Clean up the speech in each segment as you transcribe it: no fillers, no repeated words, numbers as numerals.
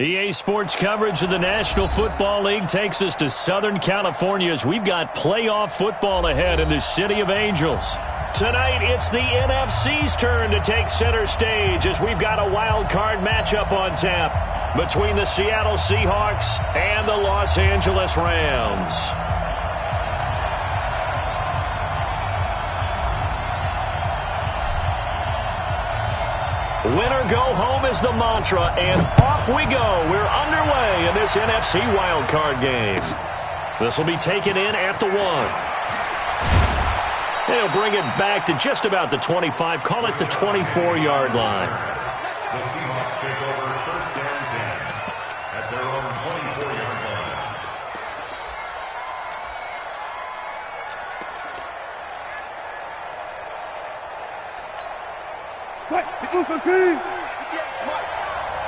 EA Sports coverage of the National Football League takes us to Southern California as we've got playoff football ahead in the City of Angels. Tonight, it's the NFC's turn to take center stage as we've got a wild card matchup on tap between the Seattle Seahawks and the Los Angeles Rams. Winner go home is the mantra, and off we go. We're underway in this NFC wildcard game. This will be taken in at the 1. They'll bring it back to just about the 25, call it the 24-yard line. The Seahawks take over first and 10 at their own 24-yard line.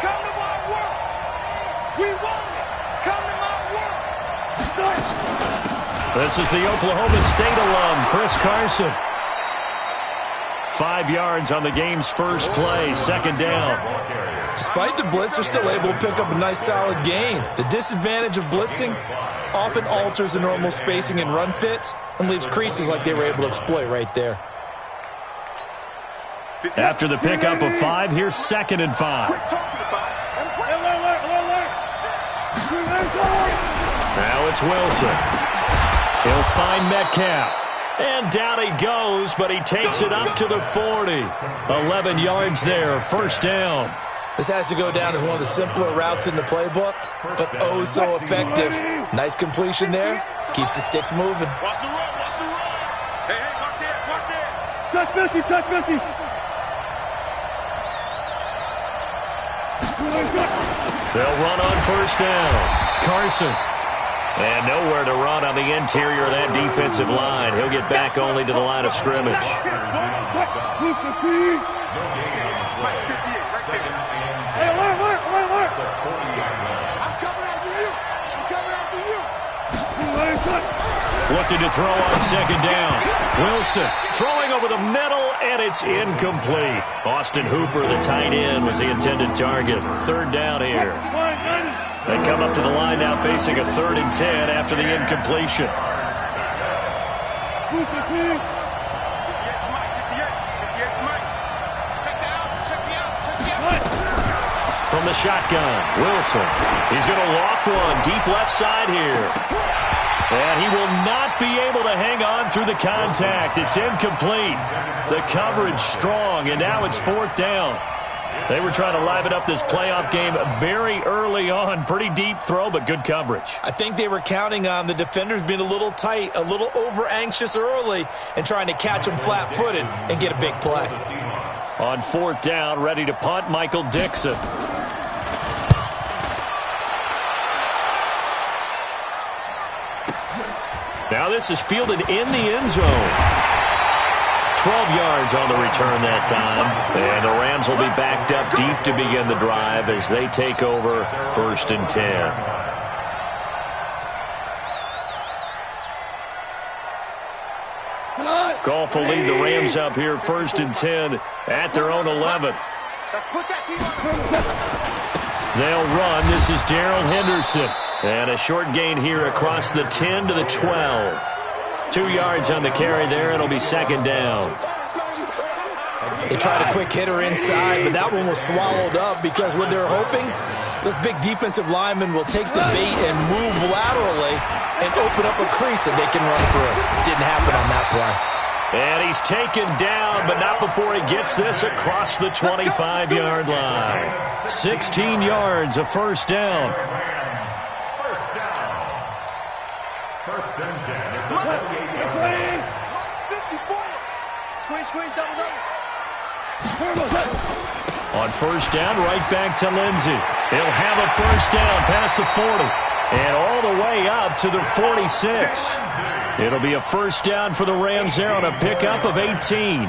Come to my world. We want it. Come to my world. This is the Oklahoma State alum, Chris Carson. 5 yards on the game's first play, second down. Despite the blitz, they're still able to pick up a nice solid gain. The disadvantage of blitzing often alters the normal spacing and run fits and leaves creases like they were able to exploit right there. After the pickup of 5, here's 2nd and 5. Now it's Wilson. He'll find Metcalf. And down he goes, but he takes it up to the 40. 11 yards there, first down. This has to go down as one of the simpler routes in the playbook, but oh so effective. Nice completion there. Keeps the sticks moving. Watch the run, watch the run. Hey, watch it, watch it. Touch 50, touch 50. They'll run on first down. Carson. And nowhere to run on the interior of that defensive line. He'll get back only to the line of scrimmage. Looking to throw on second down. Wilson throwing over the middle, and it's incomplete. Austin Hooper, the tight end, was the intended target. Third down here. They come up to the line now facing a 3rd and 10 after the incompletion. From the shotgun, Wilson. He's going to loft one deep left side here. And he will not be able to hang on through the contact. It's incomplete. The coverage strong, and now it's 4th down. They were trying to liven up this playoff game very early on. Pretty deep throw, but good coverage. I think they were counting on the defenders being a little tight, a little over-anxious early, and trying to catch them flat-footed and get a big play. On 4th down, ready to punt, Michael Dixon. Now this is fielded in the end zone. 12 yards on the return that time. And the Rams will be backed up deep to begin the drive as they take over 1st and 10. Goff will lead the Rams up here 1st and 10 at their own 11. They'll run. This is Darrell Henderson. And a short gain here across the 10 to the 12. 2 yards on the carry there. It'll be second down. They tried a quick hitter inside, but that one was swallowed up because what they're hoping, this big defensive lineman will take the bait and move laterally and open up a crease that they can run through. Didn't happen on that play. And he's taken down, but not before he gets this across the 25-yard line. 16 yards, a first down. First and 10. Squeeze, double. On first down, right back to Lindsey. He'll have a first down past the 40 and all the way up to the 46. It'll be a first down for the Rams there on a pickup of 18.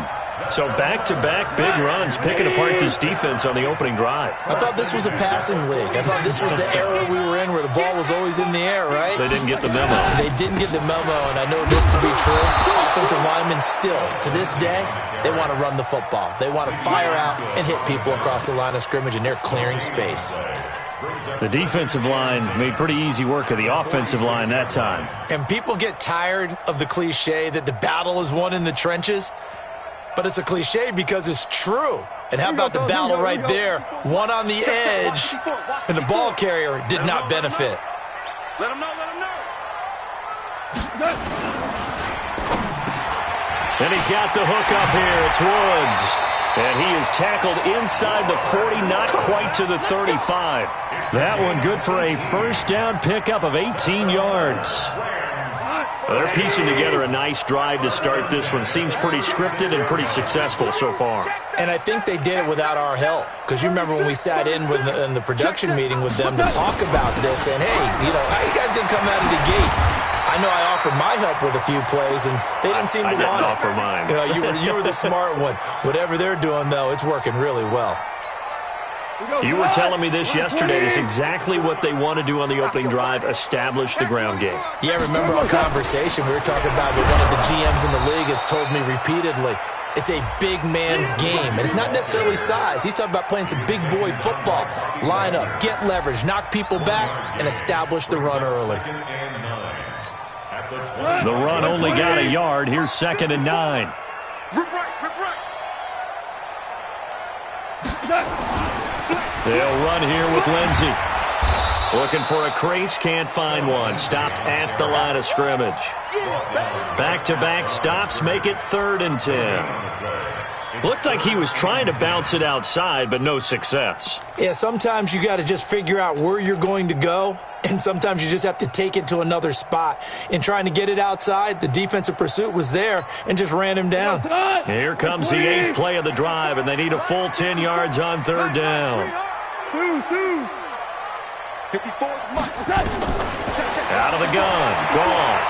So back-to-back big runs, picking apart this defense on the opening drive. I thought this was a passing league. I thought this was the era we were in where the ball was always in the air, right? They didn't get the memo. They didn't get the memo, and I know this to be true. Offensive linemen still, to this day, they want to run the football. They want to fire out and hit people across the line of scrimmage, and they're clearing space. The defensive line made pretty easy work of the offensive line that time. And people get tired of the cliche that the battle is won in the trenches. But it's a cliche because it's true. And how about the battle right there? One on the edge, and the ball carrier did not benefit. Let him know, let him know. And he's got the hook up here. It's Woods. And he is tackled inside the 40, not quite to the 35. That one good for a first down pickup of 18 yards. They're piecing together a nice drive to start this one. Seems pretty scripted and pretty successful so far. And I think they did it without our help. Because you remember when we sat in the production meeting with them to talk about this. And, hey, you know, how you guys going to come out of the gate? I know I offered my help with a few plays, and they didn't seem to want it. I didn't offer mine. You know, you were the smart one. Whatever they're doing, though, it's working really well. You were telling me this yesterday. It's exactly what they want to do on the opening drive, establish the ground game. Yeah, remember our conversation? We were talking about what one of the GMs in the league has told me repeatedly. It's a big man's game, and it's not necessarily size. He's talking about playing some big boy football. Line up, get leverage, knock people back, and establish the run early. The run only got a yard. Here's 2nd and 9. Rip right, rip right. They'll run here with Lindsey. Looking for a crease, can't find one. Stopped at the line of scrimmage. Back-to-back stops make it 3rd and 10. Looked like he was trying to bounce it outside, but no success. Yeah, sometimes you got to just figure out where you're going to go, and sometimes you just have to take it to another spot. In trying to get it outside, the defensive pursuit was there and just ran him down. Here comes the 8th play of the drive, and they need a full 10 yards on 3rd down. 54. Out of the gun, Goff.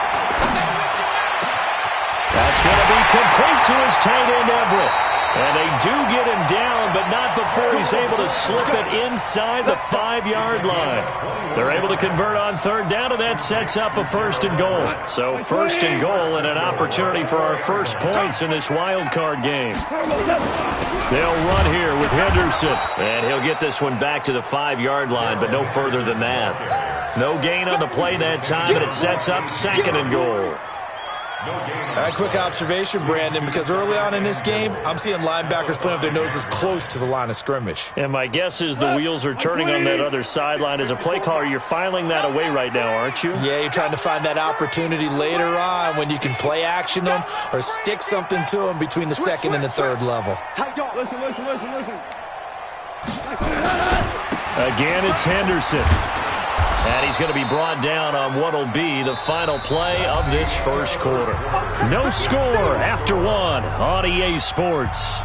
That's going to be complete to his tight end, Everett. And they do get him down, but not before he's able to slip it inside the 5-yard line. They're able to convert on 3rd down, and that sets up a 1st and goal. So 1st and goal and an opportunity for our first points in this wild card game. They'll run here with Henderson. And he'll get this one back to the 5-yard line, but no further than that. No gain on the play that time, and it sets up 2nd and goal. A quick observation, Brandon, because early on in this game, I'm seeing linebackers playing with their noses close to the line of scrimmage. And my guess is the wheels are turning on that other sideline. As a play caller, you're filing that away right now, aren't you? Yeah, you're trying to find that opportunity later on when you can play action them or stick something to them between the 2nd and the 3rd level. Listen. Again, it's Henderson. And he's going to be brought down on what will be the final play of this first quarter. No score after 1 on EA Sports.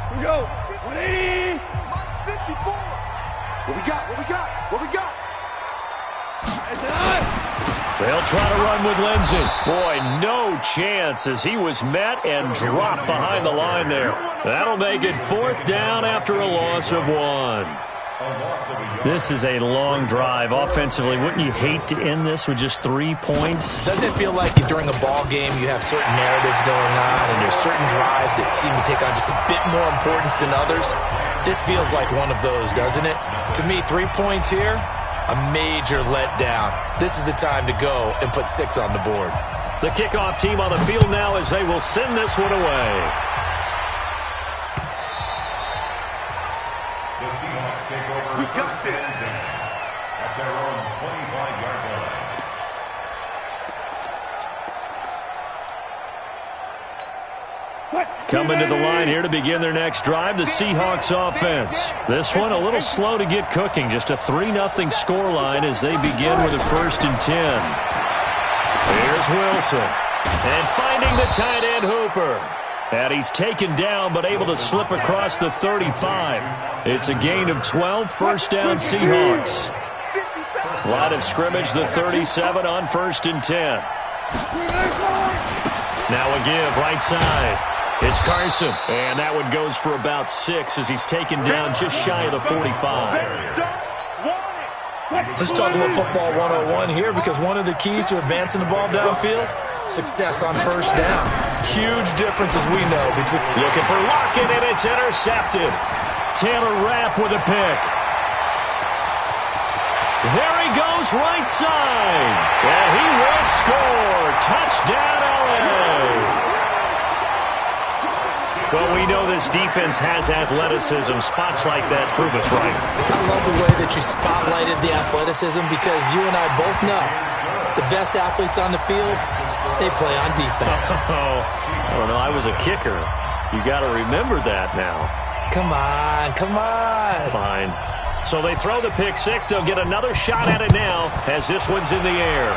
Here we go. 180. 54. What we got? They'll try to run with Lindsey. Boy, no chance as he was met and dropped behind the line there. That'll make it 4th down after a loss of 1. This is a long drive offensively. Wouldn't you hate to end this with just 3 points? Doesn't it feel like during a ball game you have certain narratives going on and there's certain drives that seem to take on just a bit more importance than others? This feels like one of those, doesn't it? To me, 3 points here, a major letdown. This is the time to go and put 6 on the board. The kickoff team on the field now as they will send this one away. The Seahawks take over first and 10 at their own 25-yard line. Coming to the line here to begin their next drive, the Seahawks offense. This one a little slow to get cooking. Just a 3-0 score line as they begin with a 1st and 10. Here's Wilson. And finding the tight end Hooper. And he's taken down but able to slip across the 35. It's a gain of 12, 1st down Seahawks. Line of scrimmage, the 37 on 1st and 10. Now a give right side. It's Carson, and that one goes for about 6 as he's taken down just shy of the 45. Let's talk a little football 101 here, because one of the keys to advancing the ball downfield, success on first down. Huge difference, as we know, between... Looking for Lockett, and it's intercepted. Taylor Rapp with a pick. There he goes, right side. And he will score. Touchdown, LA. Well, we know this defense has athleticism. Spots like that prove us right. I love the way that you spotlighted the athleticism, because you and I both know the best athletes on the field, they play on defense. Oh, I don't know. I was a kicker. You got to remember that now. Come on, come on. Fine. So they throw the pick six. They'll get another shot at it now as this one's in the air.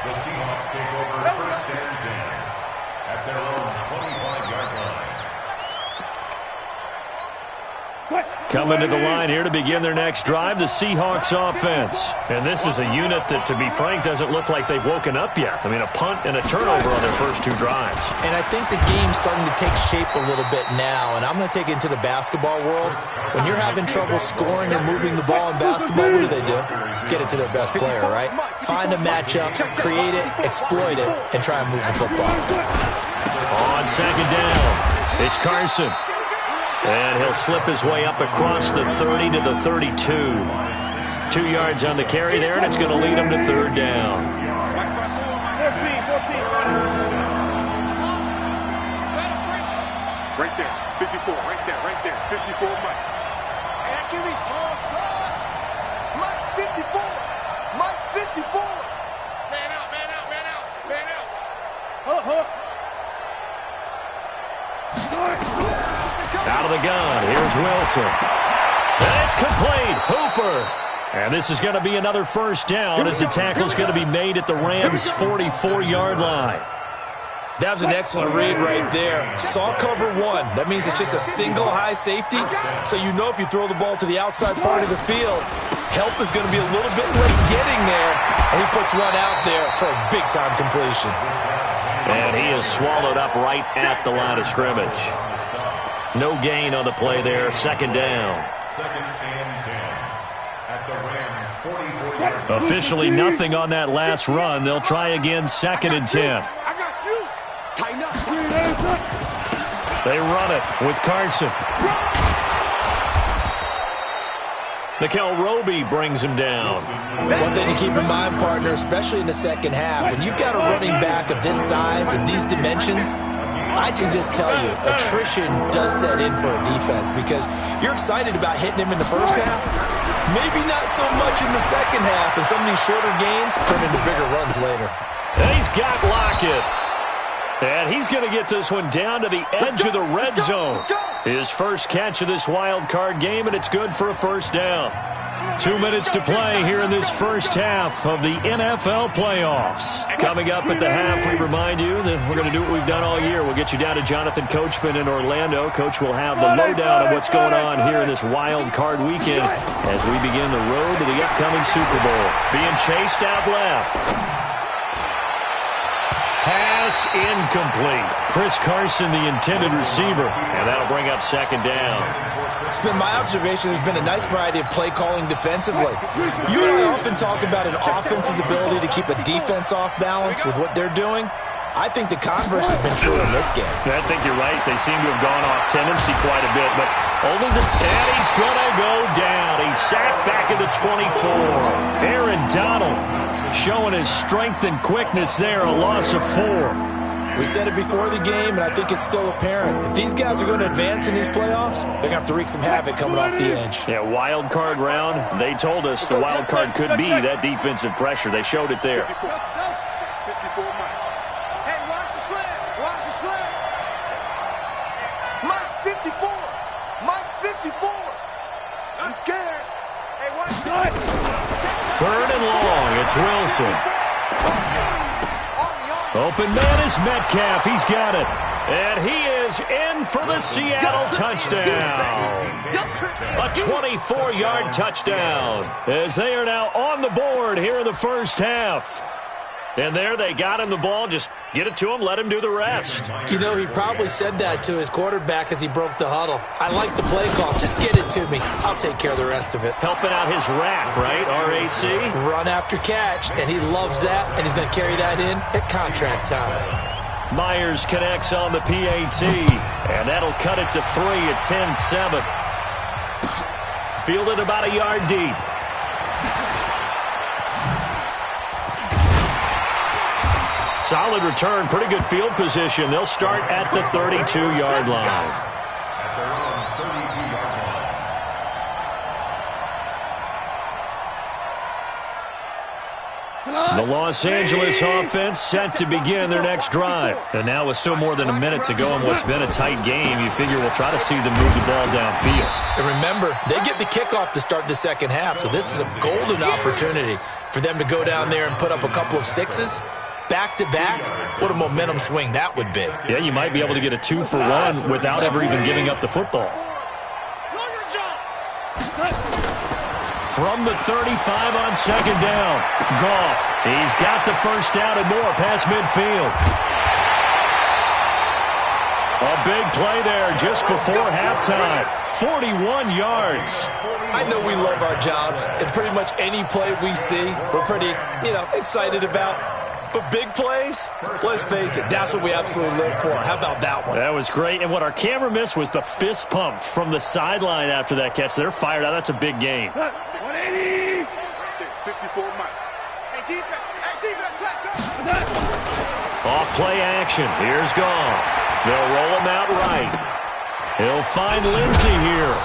The Seahawks take over first and 10 at their own 25-yard line. Coming to the line here to begin their next drive, the Seahawks offense. And this is a unit that, to be frank, doesn't look like they've woken up yet. I mean, a punt and a turnover on their first two drives. And I think the game's starting to take shape a little bit now, and I'm going to take it into the basketball world. When you're having trouble scoring or moving the ball in basketball, what do? Get it to their best player, right? Find a matchup, create it, exploit it, and try and move the football. On second down, it's Carson. And he'll slip his way up across the 30 to the 32. 2 yards on the carry there, and it's going to lead him to third down. 14. Right there, 54, right there, 54, Mike. And I can reach Mike's 54. Mike's 54. Man out. Out of the gun, here's Wilson. And it's complete. Hooper. And this is going to be another first down, as the tackle's going to be made at the Rams' 44-yard line. That was an excellent read right there. Saw cover one. That means it's just a single high safety. So you know if you throw the ball to the outside part of the field, help is going to be a little bit late getting there. And he puts one out there for a big-time completion. And he is swallowed up right at the line of scrimmage. No gain on the play there. Second down. Second and 10 at the Rams' 44-yard line. Officially nothing on that last run. They'll try again, second and 10. I got you. Tighten up. They run it with Carson. Nickel Roby brings him down. One thing to keep in mind, partner, especially in the second half, when you've got a running back of this size and these dimensions, I can just tell you, attrition does set in for a defense, because you're excited about hitting him in the first half, maybe not so much in the second half, and some of these shorter gains turn into bigger runs later. And he's got Lockett. And he's going to get this one down to the edge of the red zone. His first catch of this wild card game, and it's good for a first down. 2 minutes to play here in this first half of the NFL playoffs. Coming up at the half, we remind you that we're going to do what we've done all year. We'll get you down to Jonathan Coachman in Orlando. Coach will have the lowdown of what's going on here in this wild card weekend as we begin the road to the upcoming Super Bowl. Being chased out left. Pass incomplete. Chris Carson, the intended receiver, and that'll bring up second down. It's been my observation there's been a nice variety of play calling defensively. You and I often talk about an offense's ability to keep a defense off balance with what they're doing. I think the converse has been true in this game. I think you're right. They seem to have gone off tendency quite a bit, but only this. And he's going to go down. He's sacked back at the 24. Aaron Donald showing his strength and quickness there, a loss of 4. We said it before the game, and I think it's still apparent. If these guys are going to advance in these playoffs, they're going to have to wreak some havoc coming off the edge. Yeah, wild card round. They told us the wild card could be that defensive pressure. They showed it there. 54 Mike. Hey, watch the slam. Watch the slam. Mike's 54. Mike's 54. I'm scared. Hey, watch the Third and long. It's Wilson. Open man is Metcalf. He's got it. And he is in for the Seattle touchdown. A 24-yard touchdown as they are now on the board here in the first half. And there they got him the ball. Just get it to him, let him do the rest. You know, he probably said that to his quarterback as he broke the huddle. I like the play call. Just get it to me. I'll take care of the rest of it. Helping out his rack, right? RAC? Run after catch, and he loves that, and he's going to carry that in at contract time. Myers connects on the PAT, and that'll cut it to 3 at 10-7. Fielded about a yard deep. Solid return, pretty good field position. They'll start at the 32-yard line. At their own 32-yard line. The Los Angeles offense set to begin their next drive. And now with still more than a minute to go in what's been a tight game, you figure we'll try to see them move the ball downfield. And remember, they get the kickoff to start the second half, so this is a golden opportunity for them to go down there and put up a couple of sixes. Back-to-back, what a momentum swing that would be. Yeah, you might be able to get a 2-for-1 without ever even giving up the football. From the 35 on second down, Goff. He's got the first down and more past midfield. A big play there just before halftime. 41 yards. I know we love our jobs, and pretty much any play we see, we're pretty, excited about. But big plays, let's face it, that's what we absolutely live for. How about that one? That was great. And what our camera missed was the fist pump from the sideline after that catch. They're fired out. That's a big game. 180. 54 Mike. Hey, defense, let's go. Off play action. Here's Goff. They'll roll him out right. He'll find Lindsey here.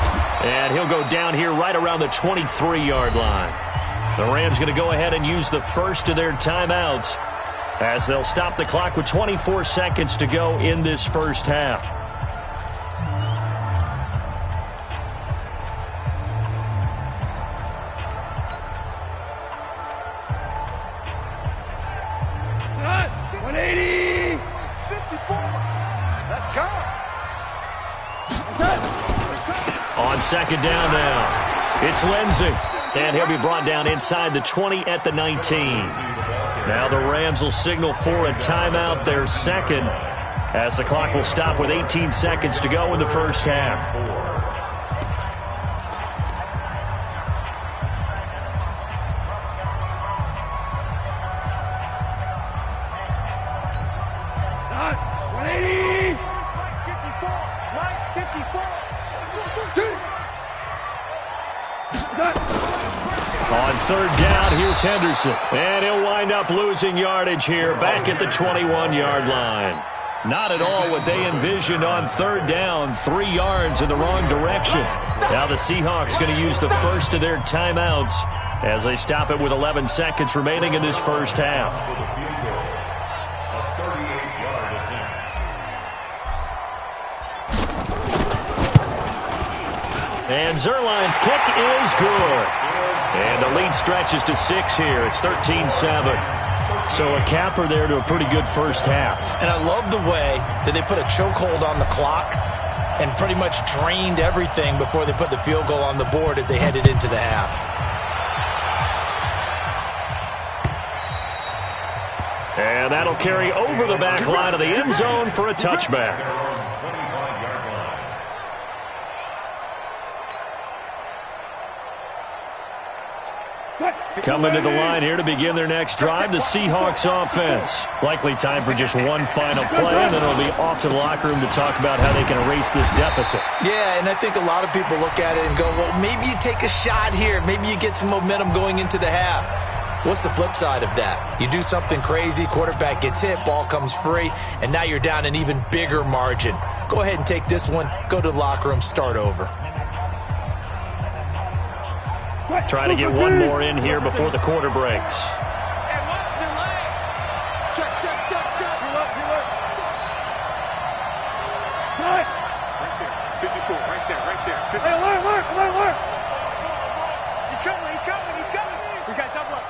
And he'll go down here right around the 23-yard line. The Rams going to go ahead and use the first of their timeouts as they'll stop the clock with 24 seconds to go in this first half. Cut. 180. 54. Let's go. On second down now, it's Lindsey. And he'll be brought down inside the 20 at the 19. Now the Rams will signal for a timeout, their second, as the clock will stop with 18 seconds to go in the first half. Cut. 180. 54. Mike, 54. Cut. On third down, here's Henderson. And he'll wind up losing yardage here back at the 21-yard line. Not at all what they envisioned on third down. 3 yards in the wrong direction. Now the Seahawks going to use the first of their timeouts as they stop it with 11 seconds remaining in this first half. And Zerline's kick is good. And the lead stretches to 6 here. It's 13-7. So a capper there to a pretty good first half. And I love the way that they put a chokehold on the clock and pretty much drained everything before they put the field goal on the board as they headed into the half. And that'll carry over the back line of the end zone for a touchback. Coming to the line here to begin their next drive, the Seahawks offense. Likely time for just one final play, and then it'll be off to the locker room to talk about how they can erase this deficit. Yeah, and I think a lot of people look at it and go, well, maybe you take a shot here. Maybe you get some momentum going into the half. What's the flip side of that? You do something crazy, quarterback gets hit, ball comes free, and now you're down an even bigger margin. Go ahead and take this one, go to the locker room, start over. Try to get one more in here before the quarter breaks. Check. Right there. 54, right there. 54. Hey, alert. He's coming. We got double up.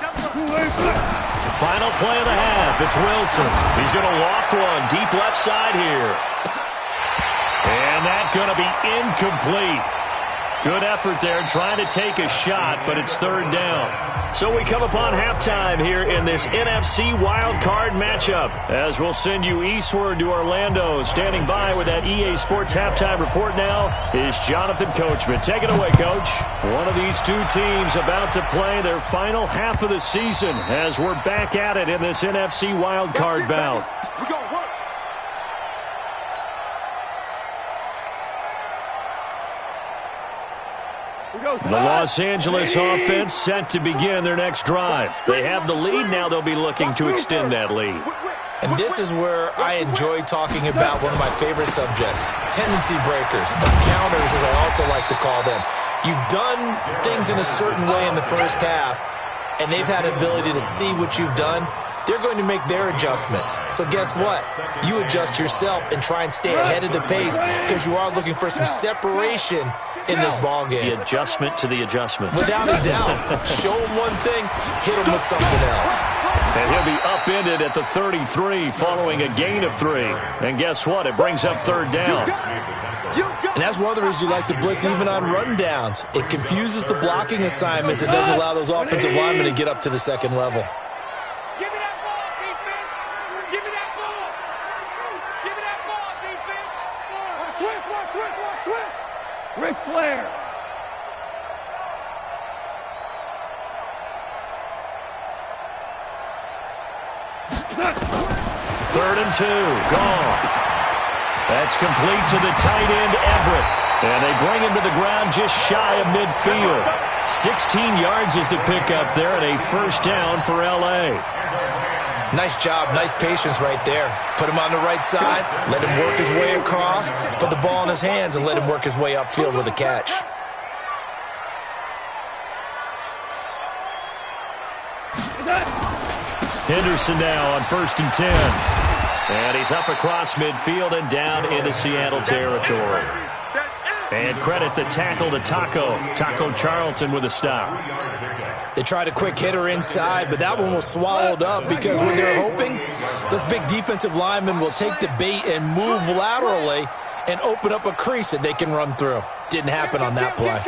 Final play of the half. It's Wilson. He's going to loft one deep left side here. And that's going to be incomplete. Good effort there, trying to take a shot, but it's third down. So we come upon halftime here in this NFC Wild Card matchup, as we'll send you eastward to Orlando. Standing by with that EA Sports halftime report now is Jonathan Coachman. Take it away, Coach. One of these two teams about to play their final half of the season as we're back at it in this NFC Wild Card bout. We go work. The Los Angeles offense set to begin their next drive. They have the lead. Now they'll be looking to extend that lead. And this is where I enjoy talking about one of my favorite subjects, tendency breakers, or counters as I also like to call them. You've done things in a certain way in the first half, and they've had an ability to see what you've done. They're going to make their adjustments. So guess what? You adjust yourself and try and stay ahead of the pace because you are looking for some separation in this ball game. The adjustment to the adjustment. Without a doubt. Show him one thing, hit him with something else. And he'll be upended at the 33 following a gain of 3. And guess what? It brings up third down. And that's one of the reasons you like to blitz even on rundowns. It confuses the blocking assignments. It doesn't allow those offensive linemen to get up to the second level. Give me that ball, defense. Give me that ball. Give me that ball, defense. Switch. Ric Flair. Third and 2. Goff. That's complete to the tight end, Everett. And they bring him to the ground just shy of midfield. 16 yards is the pickup there and a first down for L.A. Nice job, nice patience right there. Put him on the right side, let him work his way across, put the ball in his hands, and let him work his way upfield with a catch. Henderson now on first and 10. And he's up across midfield and down into Seattle territory. And credit the tackle to Taco Charlton with a stop. They tried a quick hitter inside, but that one was swallowed up because what they're hoping, those big defensive linemen will take the bait and move laterally and open up a crease that they can run through. Didn't happen on that play.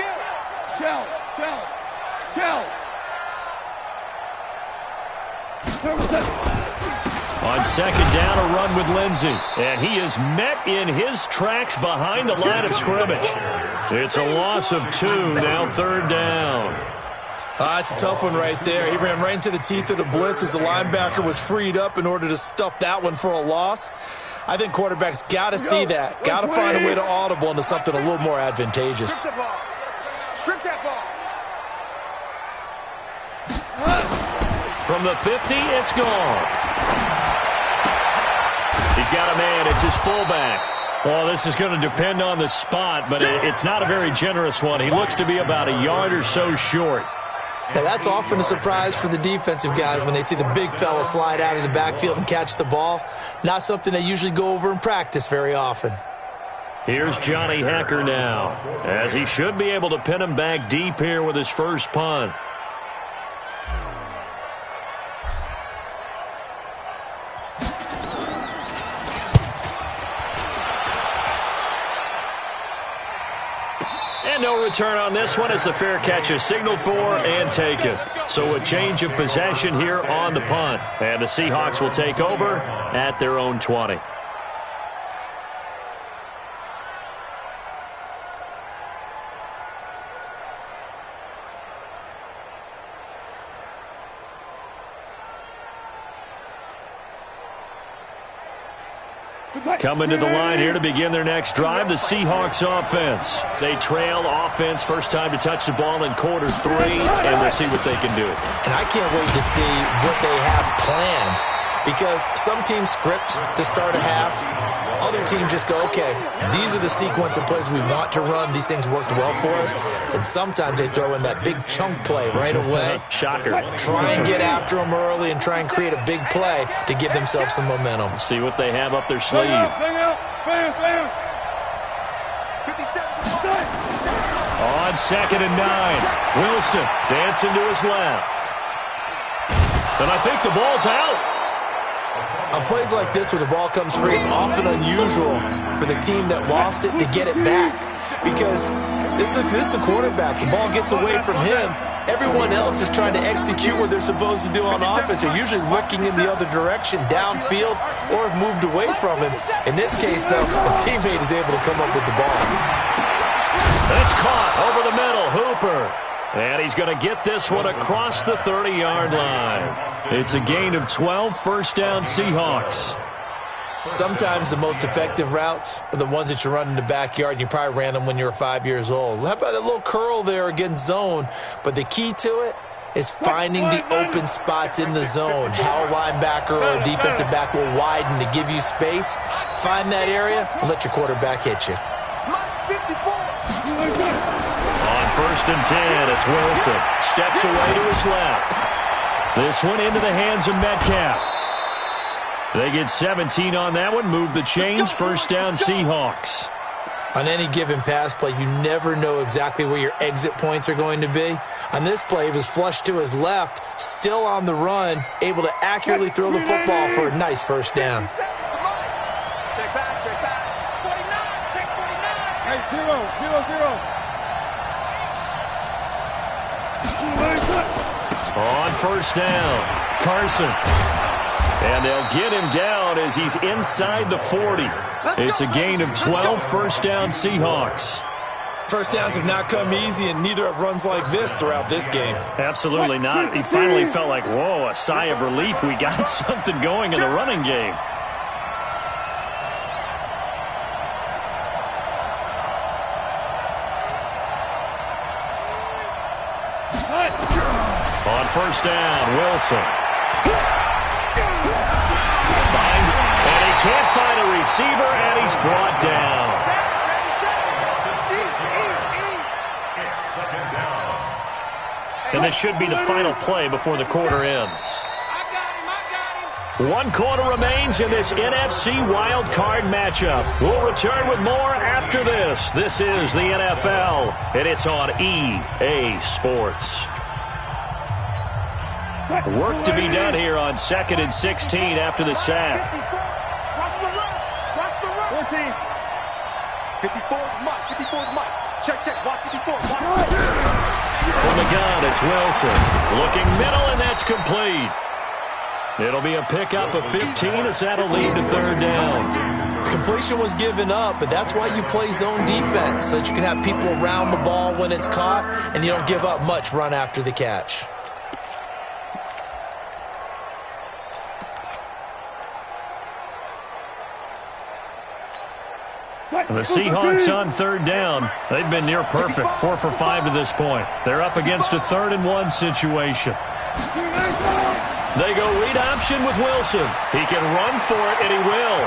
On second down, a run with Lindsey. And he is met in his tracks behind the line of scrimmage. It's a loss of 2, now third down. It's a tough one right there. He ran right into the teeth of the blitz as the linebacker was freed up in order to stuff that one for a loss. I think quarterbacks got to see that. Got to find a way to audible into something a little more advantageous. Strip that ball. From the 50, it's Goff. He's got a man. It's his fullback. Well, this is going to depend on the spot, but it's not a very generous one. He looks to be about a yard or so short. Now, that's often a surprise for the defensive guys when they see the big fella slide out of the backfield and catch the ball. Not something they usually go over in practice very often. Here's Johnny Hacker now, as he should be able to pin him back deep here with his first punt. And no return on this one as the fair catch is signaled for and taken. So a change of possession here on the punt. And the Seahawks will take over at their own 20. Coming to the line here to begin their next drive, the Seahawks offense. They trail offense, first time to touch the ball in quarter 3, and we'll see what they can do. And I can't wait to see what they have planned, because some teams script to start a half. Other teams just go, okay, these are the sequence of plays we want to run. These things worked well for us. And sometimes they throw in that big chunk play right away. Shocker. Try and get after them early and try and create a big play to give themselves some momentum. See what they have up their sleeve. On second and 9, Wilson dancing to his left. And I think the ball's out. On plays like this where the ball comes free, it's often unusual for the team that lost it to get it back, because This is the quarterback. The ball gets away from him. Everyone else is trying to execute what they're supposed to do on offense. They're usually looking in the other direction, downfield, or have moved away from him. In this case, though, a teammate is able to come up with the ball. It's caught over the middle. Hooper. And he's going to get this one across the 30-yard line. It's a gain of 12, first down Seahawks. Sometimes the most effective routes are the ones that you run in the backyard, and you probably ran them when you were 5 years old. How about that little curl there against zone? But the key to it is finding the open spots in the zone. How a linebacker or a defensive back will widen to give you space. Find that area and let your quarterback hit you. On first and 10, it's Wilson. Steps away to his left. This one into the hands of Metcalf. They get 17 on that one. Move the chains. First down, Seahawks. On any given pass play, you never know exactly where your exit points are going to be. On this play, he was flushed to his left, still on the run, able to accurately throw the football for a nice first down. Check back, check back. 49, check 49. On first down, Carson. And they'll get him down as he's inside the 40. It's a gain of 12, first down Seahawks. First downs have not come easy, and neither have runs like this throughout this game. Absolutely not. He finally felt like, whoa, a sigh of relief. We got something going in the running game. On first down, Wilson. And he can't find a receiver, and he's brought down. And this should be the final play before the quarter ends. One quarter remains in this NFC Wild Card matchup. We'll return with more after this. This is the NFL, and it's on EA Sports. Work to be done here on 2nd and 16 after the sack. 54, Mike. Check, watch 54. From the gun, it's Wilson. Looking middle, and that's complete. It'll be a pickup of 15 as that'll lead to third down. Completion was given up, but that's why you play zone defense, so that you can have people around the ball when it's caught, and you don't give up much run after the catch. The Seahawks on third down. They've been near perfect, 4 for 5 to this point. They're up against a 3rd and 1 situation. They go read option with Wilson. He can run for it, and he will.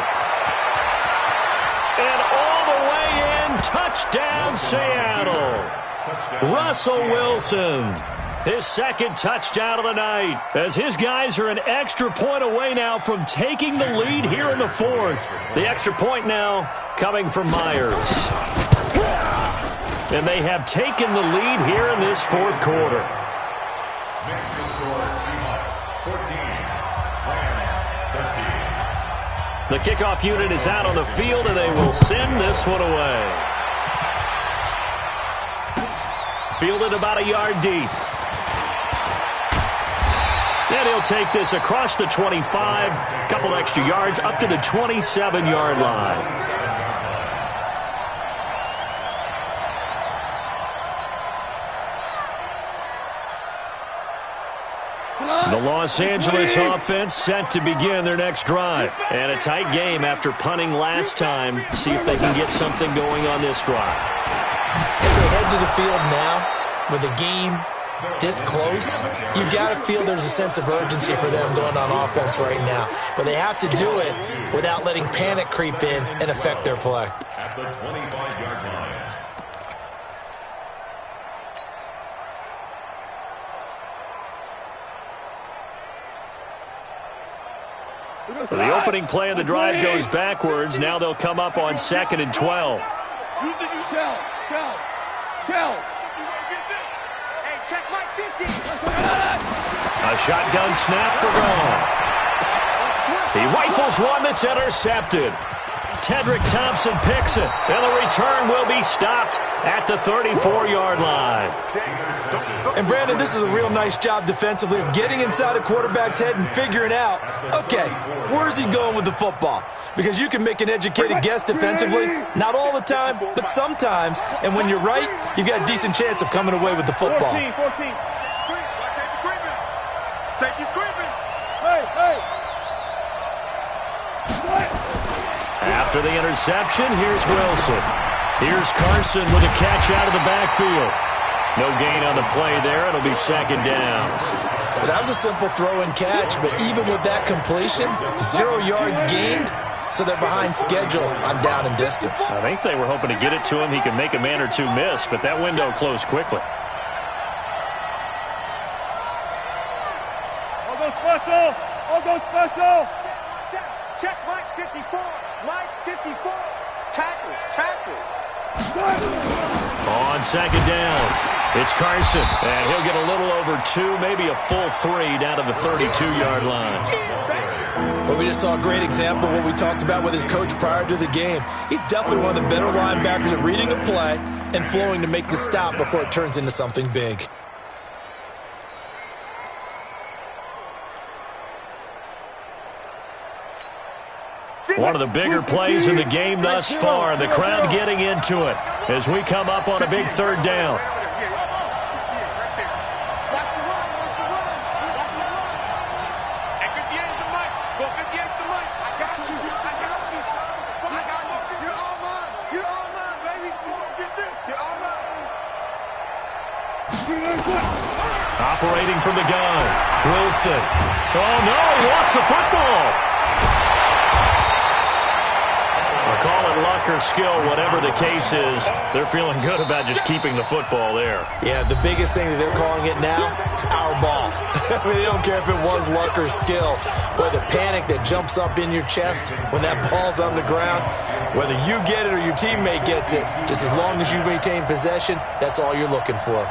And all the way in, touchdown Seattle. Russell Wilson, his 2nd touchdown of the night, as his guys are an extra point away now from taking the lead here in the 4th. The extra point now coming from Myers. And they have taken the lead here in this 4th quarter. The kickoff unit is out on the field, and they will send this one away. Fielded about a yard deep. And he'll take this across the 25, couple extra yards, up to the 27-yard line. The Los Angeles offense set to begin their next drive. And a tight game after punting last time. See if they can get something going on this drive. As they head to the field now, with the game this close, you've got to feel there's a sense of urgency for them going on offense right now. But they have to do it without letting panic creep in and affect their play. At the 25-yard line. So the opening play of the drive goes backwards. Now they'll come up on 2nd and 12. A shotgun snap for Goff. He rifles one that's intercepted. Tedrick Thompson picks it, and the return will be stopped at the 34-yard line. And Brandon, this is a real nice job defensively of getting inside a quarterback's head and figuring out, okay, where's he going with the football? Because you can make an educated guess defensively, not all the time, but sometimes. And when you're right, you've got a decent chance of coming away with the football. 14. Safety's creeping. Hey. After the interception, here's Wilson. Here's Carson with a catch out of the backfield. No gain on the play there. It'll be second down. So that was a simple throw and catch, but even with that completion, 0 yards gained, so they're behind schedule on down and distance. I think they were hoping to get it to him. He could make a man or two miss, but that window closed quickly. All go special. Check Mike 54. Mike 54. Tackles. On second down, it's Carson, and he'll get a little over 2, maybe a full 3 down to the 32-yard line. Well, we just saw a great example of what we talked about with his coach prior to the game. He's definitely one of the better linebackers at reading a play and flowing to make the stop before it turns into something big. One of the bigger plays in the game thus far. The crowd getting into it as we come up on a big third down. Operating from the gun, Wilson. Oh, no, he lost the football. Call it luck or skill, whatever the case is. They're feeling good about just keeping the football there. Yeah, the biggest thing that they're calling it now, our ball. I mean, they don't care if it was luck or skill. But the panic that jumps up in your chest when that ball's on the ground, whether you get it or your teammate gets it, just as long as you maintain possession, that's all you're looking for.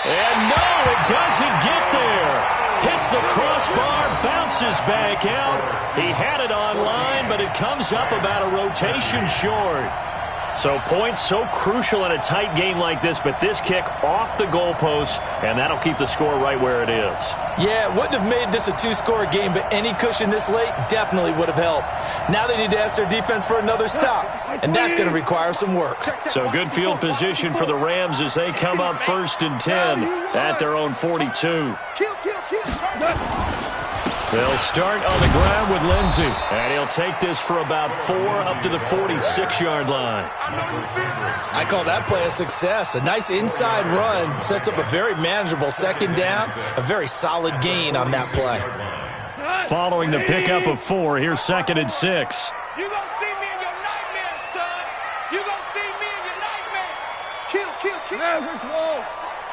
And no, it doesn't get there. Hits the crossbar, bounces back out. He had it online, but it comes up about a rotation short. So points so crucial in a tight game like this, but this kick off the goalpost, and that'll keep the score right where it is. Yeah, it wouldn't have made this a 2-score game, but any cushion this late definitely would have helped. Now they need to ask their defense for another stop, and that's going to require some work. So good field position for the Rams as they come up 1st and 10 at their own 42. They'll start on the ground with Lindsey, and he'll take this for about 4 up to the 46-yard line. I call that play a success. A nice inside run sets up a very manageable second down, a very solid gain on that play. Following the pickup of 4, here's 2nd and 6. You gonna see me in your nightmares, son. You gonna see me in your nightmares. Kill.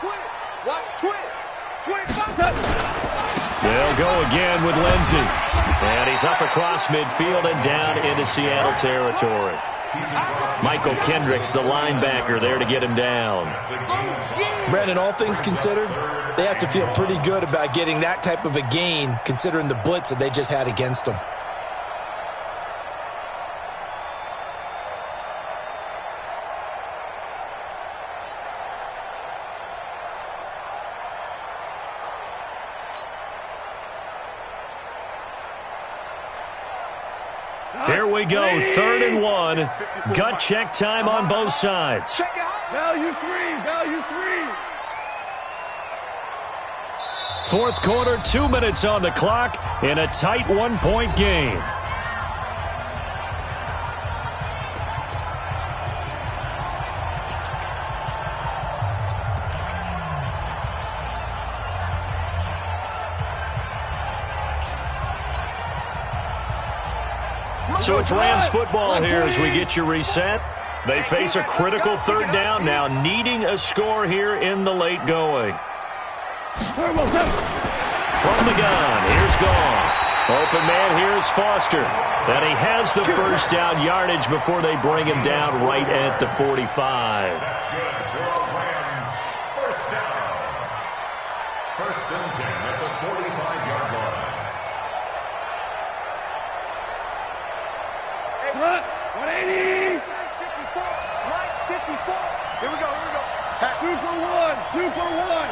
Twins. Watch twins. They'll go again with Lindsey. And he's up across midfield and down into Seattle territory. Michael Kendricks, the linebacker, there to get him down. Brandon, all things considered, they have to feel pretty good about getting that type of a gain, considering the blitz that they just had against them. Here we go, 3rd and 1. Gut check time on both sides. Value 3. 4th quarter, 2 minutes on the clock in a tight 1-point game. So it's Rams football here as we get you reset. They face a critical 3rd down now, needing a score here in the late going. From the gun, here's Goff. Open man, here's Foster. And he has the 1st down yardage before they bring him down right at the 45. First and 10 at the 45-yard 180. 54. Right, 54. Here we go. 2 for 1. 2 for 1.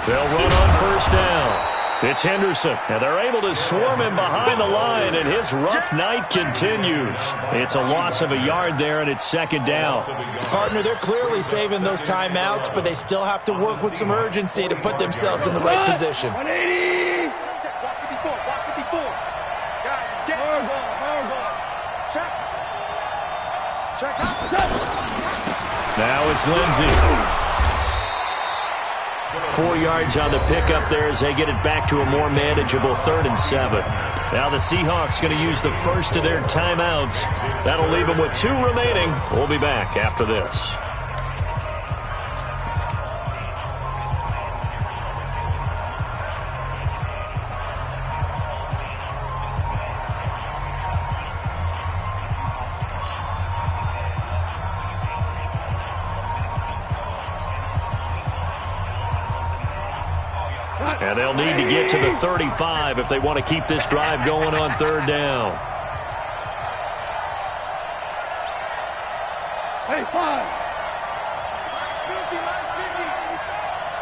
They'll run on first down. It's Henderson, and they're able to swarm him behind the line, and his rough night continues. It's a loss of a yard there, and it's second down. Partner, they're clearly saving those timeouts, but they still have to work with some urgency to put themselves in the right position. 180. Block 54. Block 54. Guys, it's getting power ball. Check. Now it's Lindsey. 4 yards on the pickup there as they get it back to a more manageable 3rd and 7. Now the Seahawks going to use the first of their timeouts. That'll leave them with 2 remaining. We'll be back after this. And they'll need to get to the 35 if they want to keep this drive going on 3rd down. Hey, 5. -50.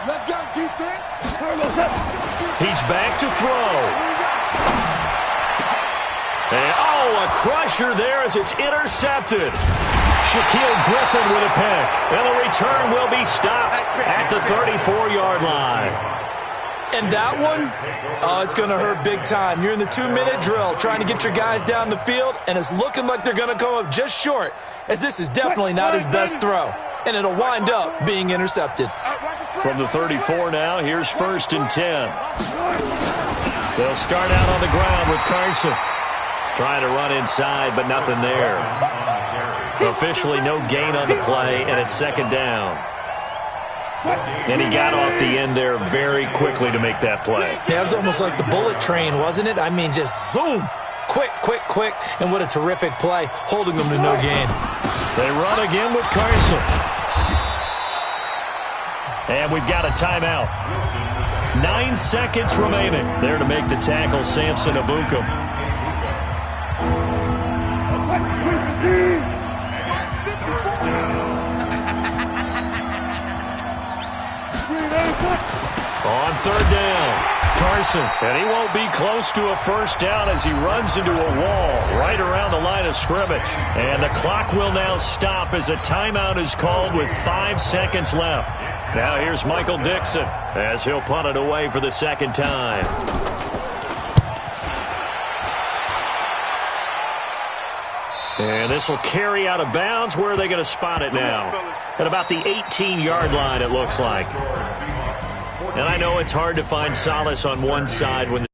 Let's go, defense. He's back to throw. And, a crusher there as it's intercepted. Shaquille Griffin with a pick. And the return will be stopped at the 34-yard line. And that one, it's going to hurt big time. You're in the 2-minute drill trying to get your guys down the field, and it's looking like they're going to come up just short, as this is definitely not his best throw. And it'll wind up being intercepted. From the 34 now, here's 1st and 10. They'll start out on the ground with Carson. Trying to run inside, but nothing there. Officially no gain on the play, and it's 2nd down. And he got off the end there very quickly to make that play. Yeah, it was almost like the bullet train, wasn't it? I mean, just zoom. Quick. And what a terrific play, holding them to no gain. They run again with Carson. And we've got a timeout. 9 seconds remaining. There to make the tackle, Samson Abukum. On 3rd down, Carson, and he won't be close to a 1st down as he runs into a wall right around the line of scrimmage. And the clock will now stop as a timeout is called with 5 seconds left. Now here's Michael Dixon as he'll punt it away for the 2nd time. And this will carry out of bounds. Where are they going to spot it now? At about the 18-yard line, it looks like. And I know it's hard to find solace on one side when